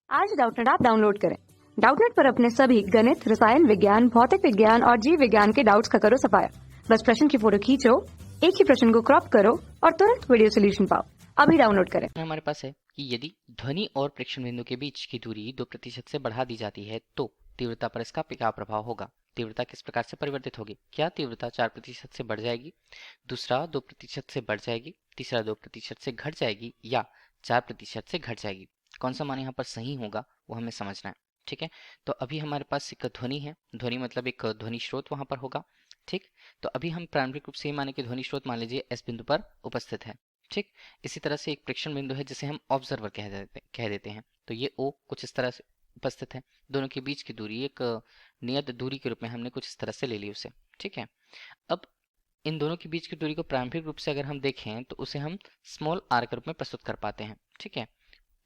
आज Doubtnut app download करें। Doubtnut पर अपने सभी गणित, रसायन विज्ञान, भौतिक विज्ञान और जीव विज्ञान के डाउट्स का करो सफाया। बस प्रश्न की फोटो खींचो, एक ही प्रश्न को क्रॉप करो और तुरंत वीडियो सोल्यूशन पाओ। अभी डाउनलोड करें। हमारे पास है कि यदि ध्वनि और प्रेक्षण बिंदु के बीच की दूरी 2% से बढ़ा दी जाती है तो तीव्रता पर इसका क्या प्रभाव होगा। तीव्रता किस प्रकार से परिवर्तित होगी। क्या तीव्रता 4% से बढ़ जाएगी, दूसरा 2% से बढ़ जाएगी, तीसरा 2% से घट जाएगी या 4% से घट जाएगी। कौन सा मान यहाँ पर सही होगा वो हमें समझना है। ठीक है, तो अभी हमारे पास एक ध्वनि है, ध्वनि मतलब एक ध्वनि स्रोत वहां पर होगा। ठीक, तो अभी हम प्रारंभिक रूप से माने कि ध्वनि स्रोत मान लीजिए एस बिंदु पर उपस्थित है। ठीक, इसी तरह से एक प्रेक्षण बिंदु है जिसे हम ऑब्जर्वर कह देते हैं। तो ये ओ कुछ इस तरह से उपस्थित है। दोनों के बीच की दूरी एक नियत दूरी के रूप में हमने कुछ इस तरह से ले ली उसे। ठीक है, अब इन दोनों के बीच की दूरी को प्रारंभिक रूप से अगर हम देखें तो उसे हम स्मॉल आर के रूप में प्रस्तुत कर पाते हैं। ठीक है,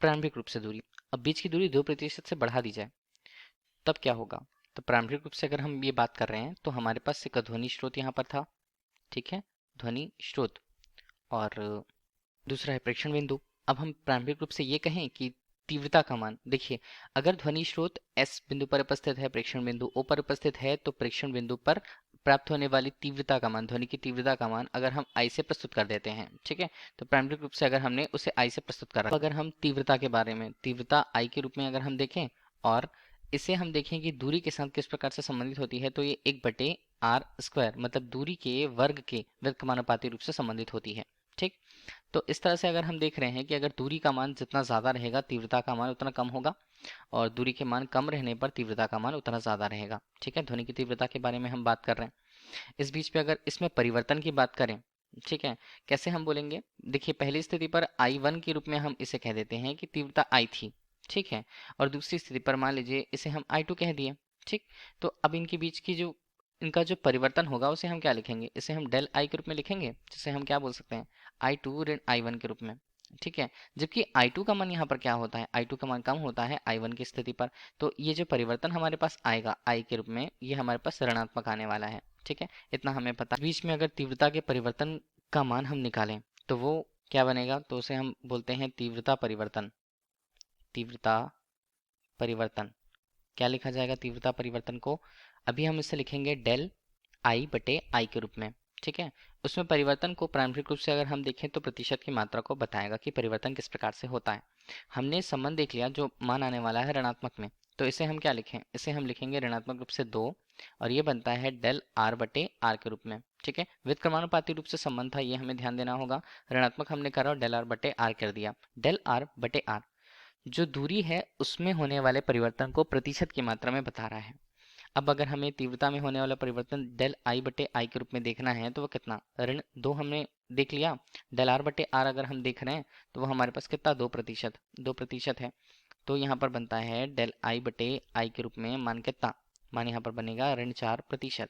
प्रारंभिक रूप से दूरी। अब बीच की दूरी 2% से बढ़ा दी जाए तब क्या होगा। तो प्रारंभिक रूप से अगर हम ये बात कर रहे हैं तो हमारे पास एक ध्वनि स्रोत यहाँ पर था। ठीक है, ध्वनि स्रोत, और दूसरा है प्रेक्षण बिंदु। अब हम प्रारंभिक रूप से ये कहें कि तीव्रता का मान देखिए, अगर ध्वनि स्रोत एस बिंदु पर उपस्थित है, प्रेक्षण बिंदु ओ पर उपस्थित है, तो प्रेक्षण बिंदु पर प्राप्त होने वाली तीव्रता का मान, ध्वनि की तीव्रता का मान अगर हम आई से प्रस्तुत कर देते हैं। ठीक है, तो प्रारंभिक रूप से अगर हमने उसे आई से प्रस्तुत कर रखा, अगर हम तीव्रता के बारे में तीव्रता आई के रूप में अगर हम देखें और इसे हम देखें कि दूरी के साथ किस प्रकार से संबंधित होती है, तो ये 1/r² मतलब दूरी के वर्ग के व्युत्क्रमानुपाती रूप से संबंधित होती है। ठीक, तो इस तरह से अगर हम देख रहे हैं कि अगर दूरी का मान जितना ज़्यादा रहेगा तीव्रता का मान उतना कम होगा, और दूरी के मान कम रहने पर तीव्रता का मान उतना ज़्यादा रहेगा। ठीक है, ध्वनि की तीव्रता के बारे में हम बात कर रहे हैं। इस बीच पे अगर इसमें परिवर्तन की बात करें, ठीक है, कैसे हम बोलेंगे, देखिए पहली स्थिति पर I1 के रूप में हम इसे कह देते हैं कि तीव्रता आई थी। ठीक है, और दूसरी स्थिति पर मान लीजिए इसे हम I2 कह दिए। ठीक, तो अब इनके बीच की जो इनका जो परिवर्तन होगा उसे हम क्या लिखेंगे, इसे हम डेल आई के रूप में लिखेंगे, जिसे हम क्या बोल सकते हैं I2 ऋण I1 के रूप में। ठीक है, जबकि I2 का मान यहाँ पर क्या होता है, I2 का मान कम होता है I1 की स्थिति पर। तो ये जो परिवर्तन हमारे पास आएगा I के रूप में, ये हमारे पास ऋणात्मक आने वाला है। ठीक है, इतना हमें पता। बीच में अगर तीव्रता के परिवर्तन का मान हम निकालें तो वो क्या बनेगा, तो उसे हम बोलते हैं तीव्रता परिवर्तन। तीव्रता परिवर्तन क्या लिखा जाएगा, तीव्रता परिवर्तन को अभी हम इसे लिखेंगे डेल I/I के रूप में। ठीक है, उसमें परिवर्तन को प्रारंभिक रूप से अगर हम देखें तो प्रतिशत की मात्रा को बताएगा कि परिवर्तन किस प्रकार से होता है। हमने संबंध देख लिया जो मान आने वाला है ऋणात्मक में, तो इसे हम क्या लिखें, इसे हम लिखेंगे ऋणात्मक रूप से 2, और ये बनता है डेल R/R के रूप में। ठीक है, व्युत्क्रमानुपाती रूप से संबंध था, ये हमें ध्यान देना होगा। ऋणात्मक हमने करा और डेल R/R कर दिया। डेल R/R जो दूरी है उसमें होने वाले परिवर्तन को प्रतिशत की मात्रा में बता रहा है। अब अगर हमें तीव्रता में होने वाला परिवर्तन डेल I/I के रूप में देखना है तो वो कितना, ऋण 2 हमने देख लिया। डेल R/R अगर हम देख रहे हैं तो वो हमारे पास कितना, 2% है। तो यहाँ पर बनता है डेल I/I के रूप में मान कितना, मान यहाँ पर बनेगा ऋण 4%।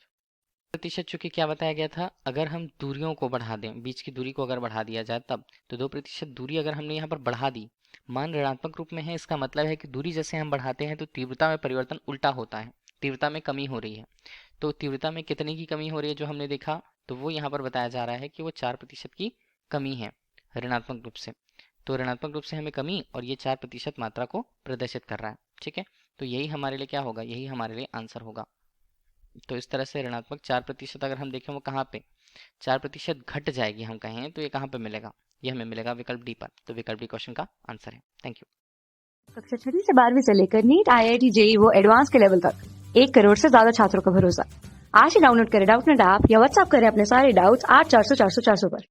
प्रतिशत चूंकि क्या बताया गया था, अगर हम दूरियों को बढ़ा दें, बीच की दूरी को अगर बढ़ा दिया जाए तब, तो 2% दूरी अगर हमने यहाँ पर बढ़ा दी, मान ऋणात्मक रूप में है, इसका मतलब है कि दूरी जैसे हम बढ़ाते हैं तो तीव्रता में परिवर्तन उल्टा होता है, तीव्रता में कमी हो रही है। तो तीव्रता में कितने की कमी हो रही है जो हमने देखा, तो वो यहाँ पर बताया जा रहा है कि वो 4% की कमी है ऋणात्मक रूप से। तो ऋणात्मक रूप से हमें कमी और ये 4% मात्रा को प्रदर्शित कर रहा है। ठीक है, तो यही हमारे लिए क्या होगा, यही हमारे लिए आंसर होगा। तो इस तरह से ऋणात्मक 4% अगर हम देखें वो कहाँ पे 4% घट जाएगी हम कहें तो ये कहाँ पे मिलेगा, ये हमें मिलेगा विकल्प डी पर। तो विकल्प डी क्वेश्चन का आंसर है। Thank you. कक्षा 6 से 12वीं से लेकर नीट, IIT, JEE वो एडवांस के लेवल तक 1 करोड़ से ज्यादा छात्रों का भरोसा। आज ही डाउनलोड करें डाउटनेट ऐप या व्हाट्सएप करें अपने सारे डाउट्स 8400 400 400 पर।